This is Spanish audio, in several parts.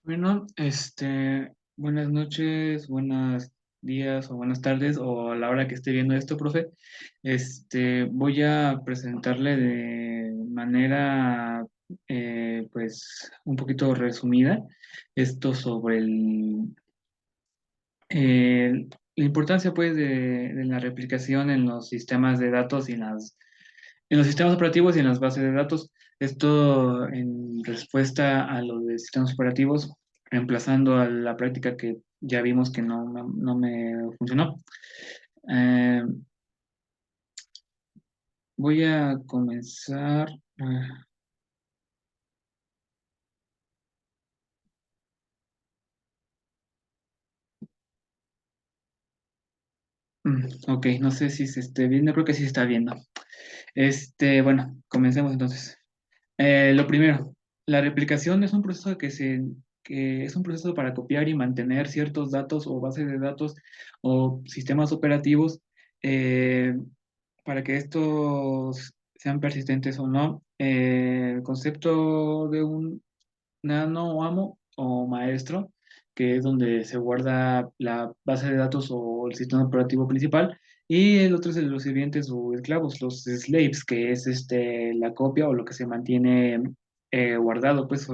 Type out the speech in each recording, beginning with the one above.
Bueno, buenas noches, buenos días o buenas tardes o a la hora que esté viendo esto, profe. Voy a presentarle de manera, pues, un poquito resumida esto sobre la importancia, pues, de la replicación en los sistemas de datos y en los sistemas operativos y en las bases de datos. Esto en respuesta a lo de sistemas operativos, reemplazando a la práctica que ya vimos que no me funcionó. Eh, Voy a comenzar. Ok, no sé si se esté viendo, creo que sí se está viendo. Bueno, comencemos entonces. Lo primero, la replicación es un proceso que es un proceso para copiar y mantener ciertos datos o bases de datos o sistemas operativos, eh, para que estos sean persistentes o no. El concepto de un nano o amo o maestro, que es donde se guarda la base de datos o el sistema operativo principal, y el otro es el de los sirvientes o esclavos, los slaves, que es la copia o lo que se mantiene guardado, pues.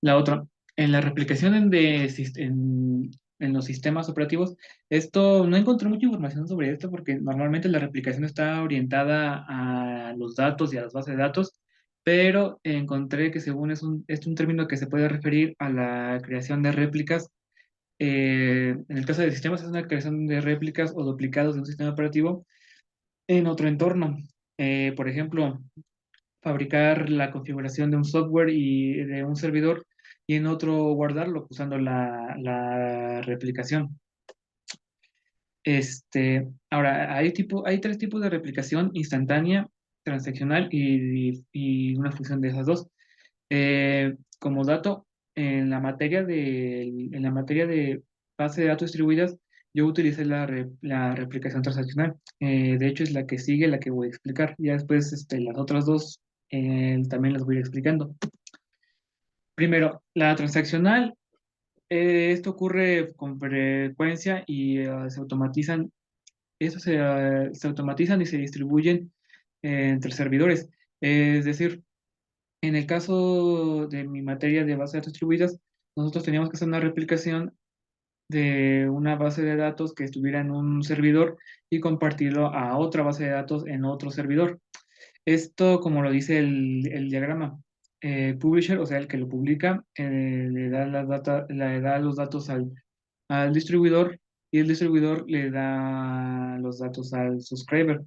La otra, en la replicación en los sistemas operativos, esto no encontré mucha información sobre esto porque normalmente la replicación está orientada a los datos y a las bases de datos, pero encontré que según es un término que se puede referir a la creación de réplicas. En el caso de sistemas es una creación de réplicas o duplicados de un sistema operativo en otro entorno. Por ejemplo, fabricar la configuración de un software y de un servidor y en otro guardarlo usando la replicación. Ahora, hay tres tipos de replicación: instantánea, transaccional y una fusión de esas dos. Como dato, en la materia de base de datos distribuidas, yo utilicé la replicación transaccional. De hecho, es la que sigue, la que voy a explicar. Ya después, las otras dos también las voy a ir explicando. Primero, la transaccional. Esto ocurre con frecuencia y se automatizan. Se automatizan y se distribuyen entre servidores. Es decir, en el caso de mi materia de bases de datos distribuidas, nosotros teníamos que hacer una replicación de una base de datos que estuviera en un servidor y compartirlo a otra base de datos en otro servidor. Esto, como lo dice el diagrama, publisher, o sea, el que lo publica, le da los datos al distribuidor y el distribuidor le da los datos al subscriber.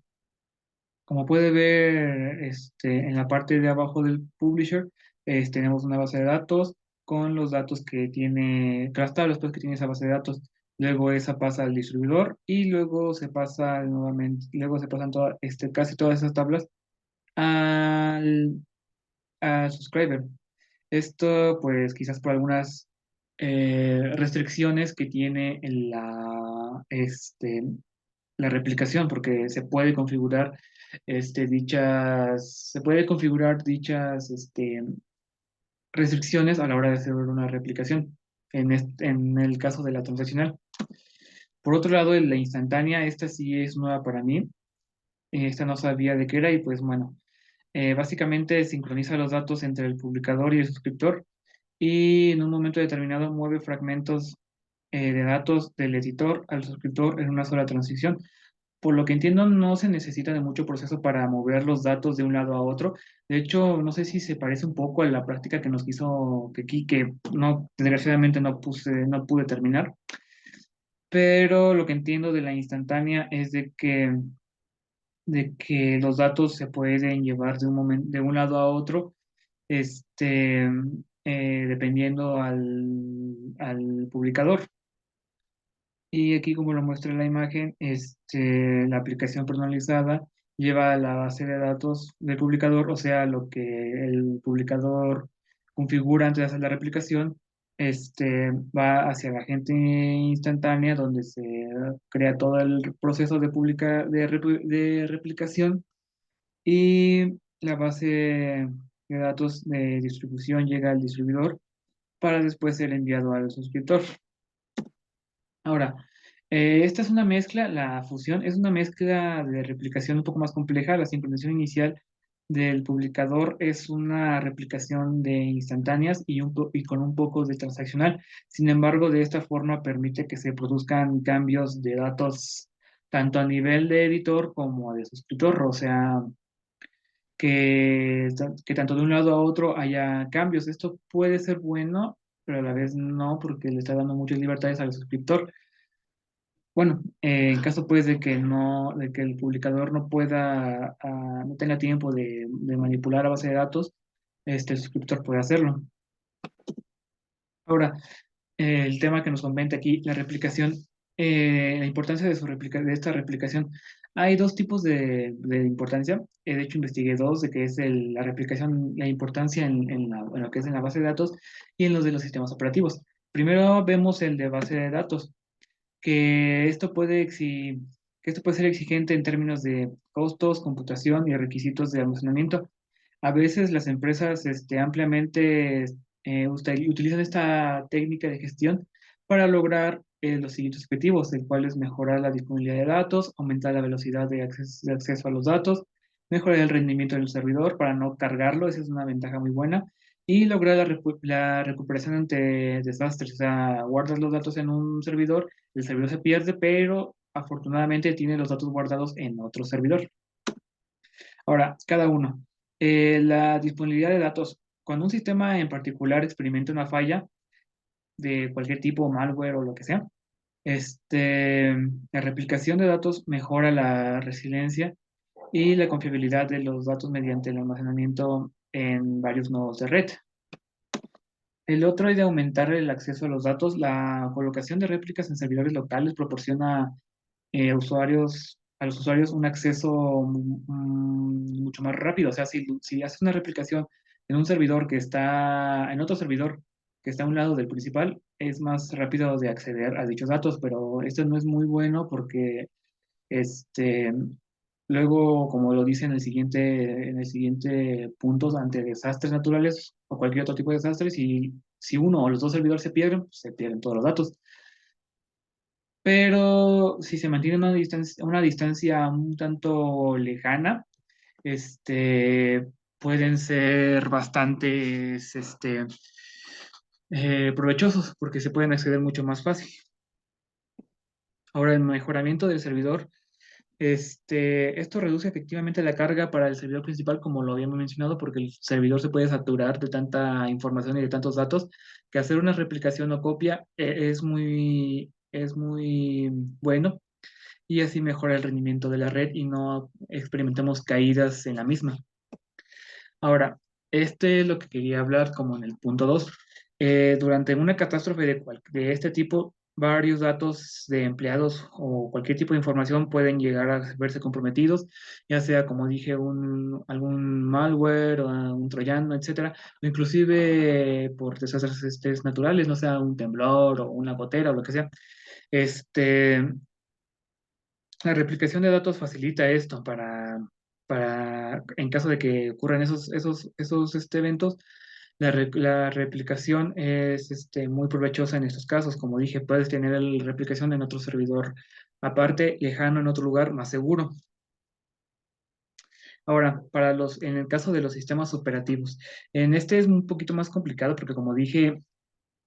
Como puede ver, en la parte de abajo del publisher, tenemos una base de datos con los datos que tiene, las tablas pues, que tiene esa base de datos. Luego esa pasa al distribuidor y luego se pasa nuevamente, luego se pasan casi todas esas tablas al, al subscriber. Esto, pues, quizás por algunas restricciones que tiene la replicación, porque se puede configurar dichas restricciones a la hora de hacer una replicación, en el caso de la transaccional. Por otro lado, en la instantánea, esta sí es nueva para mí. Esta no sabía de qué era y pues bueno, básicamente sincroniza los datos entre el publicador y el suscriptor y en un momento determinado mueve fragmentos de datos del editor al suscriptor en una sola transición. Por lo que entiendo, no se necesita de mucho proceso para mover los datos de un lado a otro. De hecho, no sé si se parece un poco a la práctica que nos hizo que no, desgraciadamente no pude terminar. Pero lo que entiendo de la instantánea es de que los datos se pueden llevar de un lado a otro, dependiendo al publicador. Y aquí, como lo muestra la imagen, la aplicación personalizada lleva la base de datos del publicador, o sea, lo que el publicador configura antes de hacer la replicación, va hacia la agente instantánea, donde se crea todo el proceso de replicación y la base de datos de distribución llega al distribuidor para después ser enviado al suscriptor. Ahora, esta es una mezcla, la fusión es una mezcla de replicación un poco más compleja. La sincronización inicial del publicador es una replicación de instantáneas y con un poco de transaccional. Sin embargo, de esta forma permite que se produzcan cambios de datos tanto a nivel de editor como de suscriptor, o sea, que tanto de un lado a otro haya cambios. Esto puede ser bueno, pero a la vez no, porque le está dando muchas libertades al suscriptor. Bueno, en caso pues de que no, de que el publicador no pueda, no tenga tiempo de manipular la base de datos, el suscriptor puede hacerlo. Ahora, el tema que nos comenta aquí, la replicación, la importancia de de esta replicación. Hay dos tipos de importancia. De hecho, investigué dos, de que es la replicación, la importancia en lo que es en la base de datos y en los de los sistemas operativos. Primero vemos el de base de datos, que esto que esto puede ser exigente en términos de costos, computación y requisitos de almacenamiento. A veces las empresas ampliamente utilizan esta técnica de gestión para lograr los siguientes objetivos, el cual es mejorar la disponibilidad de datos, aumentar la velocidad de acceso a los datos, mejorar el rendimiento del servidor para no cargarlo, esa es una ventaja muy buena, y lograr la recuperación ante desastres. O sea, guardas los datos en un servidor, el servidor se pierde, pero afortunadamente tiene los datos guardados en otro servidor. Ahora, cada uno. La disponibilidad de datos. Cuando un sistema en particular experimenta una falla de cualquier tipo, malware o lo que sea, la replicación de datos mejora la resiliencia y la confiabilidad de los datos mediante el almacenamiento en varios nodos de red. El otro es de aumentar el acceso a los datos. La colocación de réplicas en servidores locales proporciona a los usuarios un acceso mucho más rápido. O sea, si haces una replicación en un servidor en otro servidor que está a un lado del principal, es más rápido de acceder a dichos datos, pero esto no es muy bueno porque este, luego, como lo dice en el siguiente punto, ante desastres naturales o cualquier otro tipo de desastres, si uno o los dos servidores se pierden, pues se pierden todos los datos. Pero si se mantiene una distancia un tanto lejana, pueden ser bastantes, provechosos porque se pueden acceder mucho más fácil. Ahora, el mejoramiento del servidor, esto reduce efectivamente la carga para el servidor principal, como lo habíamos mencionado, porque el servidor se puede saturar de tanta información y de tantos datos, que hacer una replicación o copia es muy bueno y así mejora el rendimiento de la red y no experimentamos caídas en la misma. Ahora, este es lo que quería hablar como en el punto 2. Durante una catástrofe de este tipo, varios datos de empleados o cualquier tipo de información pueden llegar a verse comprometidos, ya sea, como dije, algún malware o un troyano, etcétera, o inclusive por desastres naturales, no sea un temblor o una gotera o lo que sea. Este, la replicación de datos facilita esto en caso de que ocurran esos eventos, la replicación es muy provechosa en estos casos. Como dije, puedes tener la replicación en otro servidor aparte, lejano, en otro lugar más seguro. Ahora, en el caso de los sistemas operativos, en este es un poquito más complicado porque, como dije,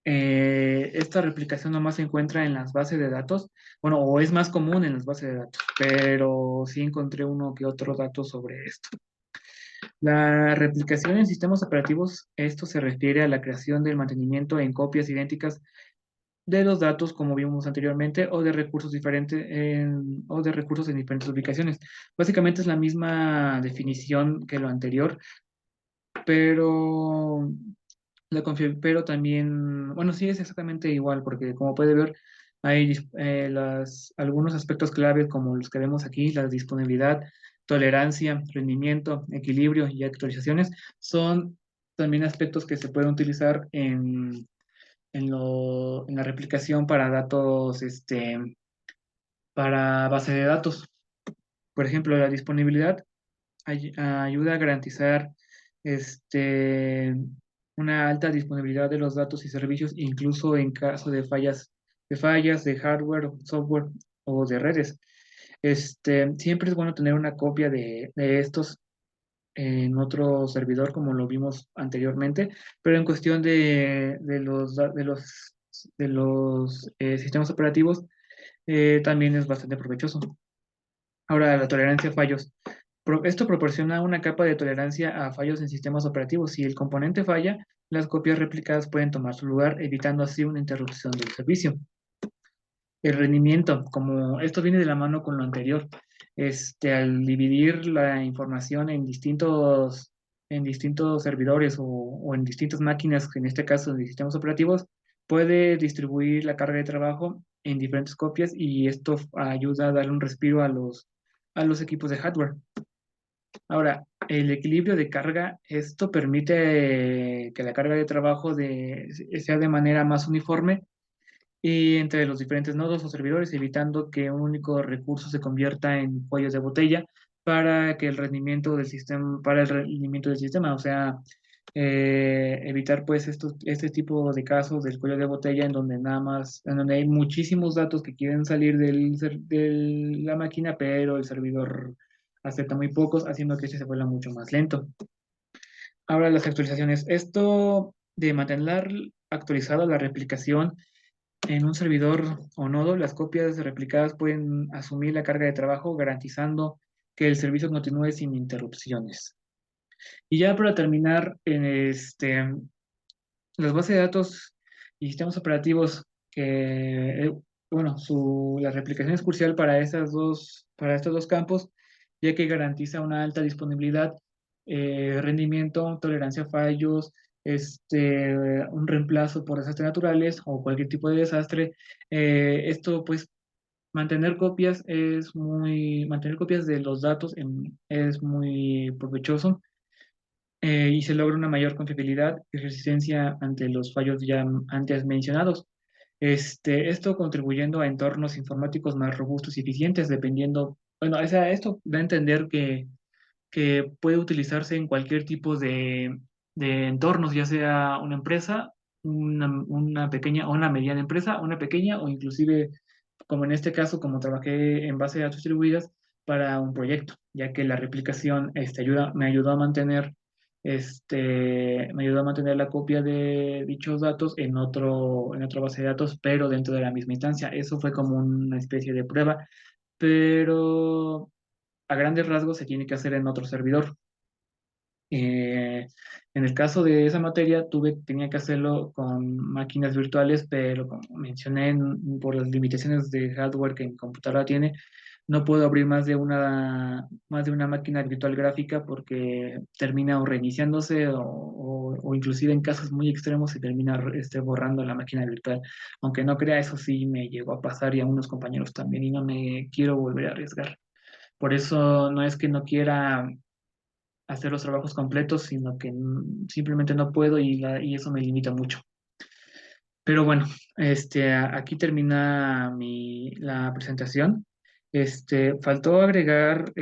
esta replicación nomás se encuentra en las bases de datos, bueno, o es más común en las bases de datos, pero sí encontré uno que otro dato sobre esto. La replicación en sistemas operativos, esto se refiere a la creación del mantenimiento en copias idénticas de los datos, como vimos anteriormente, o de recursos o de recursos en diferentes ubicaciones. Básicamente es la misma definición que lo anterior, pero pero también, bueno, sí es exactamente igual, porque como puede ver, hay algunos aspectos claves como los que vemos aquí, la disponibilidad, tolerancia, rendimiento, equilibrio y actualizaciones, son también aspectos que se pueden utilizar en la replicación para datos, para base de datos. Por ejemplo, la disponibilidad ayuda a garantizar este una alta disponibilidad de los datos y servicios, incluso en caso de fallas de hardware, software o de redes. Siempre es bueno tener una copia de estos en otro servidor, como lo vimos anteriormente, pero en cuestión de los sistemas operativos, también es bastante provechoso. Ahora, la tolerancia a fallos. Esto proporciona una capa de tolerancia a fallos en sistemas operativos. Si el componente falla, las copias replicadas pueden tomar su lugar, evitando así una interrupción del servicio. El rendimiento, como esto viene de la mano con lo anterior, al dividir la información en distintos servidores o en distintas máquinas, en este caso en sistemas operativos, puede distribuir la carga de trabajo en diferentes copias y esto ayuda a darle un respiro a los equipos de hardware. Ahora, el equilibrio de carga, esto permite que la carga de trabajo sea de manera más uniforme y entre los diferentes nodos o servidores, evitando que un único recurso se convierta en cuellos de botella para el rendimiento del sistema. O sea, evitar pues este tipo de casos del cuello de botella en donde nada más, en donde hay muchísimos datos que quieren salir de la máquina, pero el servidor acepta muy pocos, haciendo que este se vuelva mucho más lento. Ahora las actualizaciones. Esto de mantener actualizada la replicación en un servidor o nodo, las copias replicadas pueden asumir la carga de trabajo, garantizando que el servicio continúe sin interrupciones. Y ya para terminar, las bases de datos y sistemas operativos bueno, la replicación es crucial para estos dos campos, ya que garantiza una alta disponibilidad, rendimiento, tolerancia a fallos, un reemplazo por desastres naturales o cualquier tipo de desastre. Esto, pues, mantener copias de los datos es muy provechoso, y se logra una mayor confiabilidad y resistencia ante los fallos ya antes mencionados. Esto contribuyendo a entornos informáticos más robustos y eficientes, dependiendo, bueno, o sea, esto da a entender que puede utilizarse en cualquier tipo de entornos, ya sea una empresa, una pequeña o una mediana empresa, una pequeña o inclusive, como en este caso, como trabajé en base de datos distribuidas para un proyecto, ya que la replicación me ayudó a mantener la copia de dichos datos en otra base de datos, pero dentro de la misma instancia. Eso fue como una especie de prueba, pero a grandes rasgos se tiene que hacer en otro servidor. Eh, en el caso de esa materia, tenía que hacerlo con máquinas virtuales, pero como mencioné, por las limitaciones de hardware que mi computadora tiene, no puedo abrir más de una máquina virtual gráfica porque termina o reiniciándose o inclusive en casos muy extremos se termina borrando la máquina virtual. Aunque no crea, eso sí me llegó a pasar y a unos compañeros también y no me quiero volver a arriesgar. Por eso no es que no quiera hacer los trabajos completos, sino que simplemente no puedo y eso me limita mucho. Pero bueno, aquí termina la presentación. Faltó agregar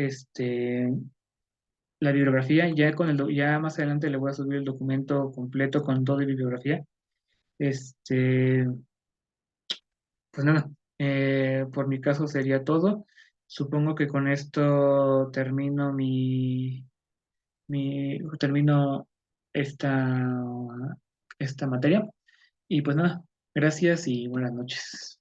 la bibliografía. Ya más adelante le voy a subir el documento completo con toda la bibliografía. Este, pues nada, por mi caso sería todo. Supongo que con esto termino esta, esta materia. Y pues nada, gracias y buenas noches.